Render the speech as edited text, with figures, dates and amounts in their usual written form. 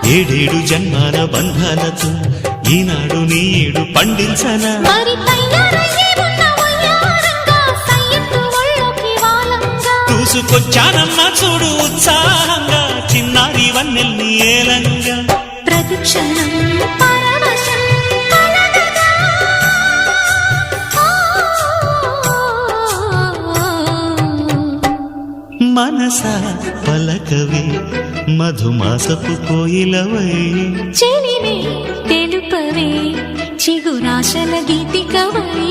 ఏడేడు జన్మాల బంధాలతో ఈనాడు నీడు పండించనా చూసుకొచ్చానమ్మా చూడు ఉత్సాహంగా చిన్నారి వన్నెల్ని ఏలంగా ప్రతిక్షణం మనసా పలకవే మధుమాసపు కోయిలవై చెలివే తెలుపవే చిగురాశల గీతికవై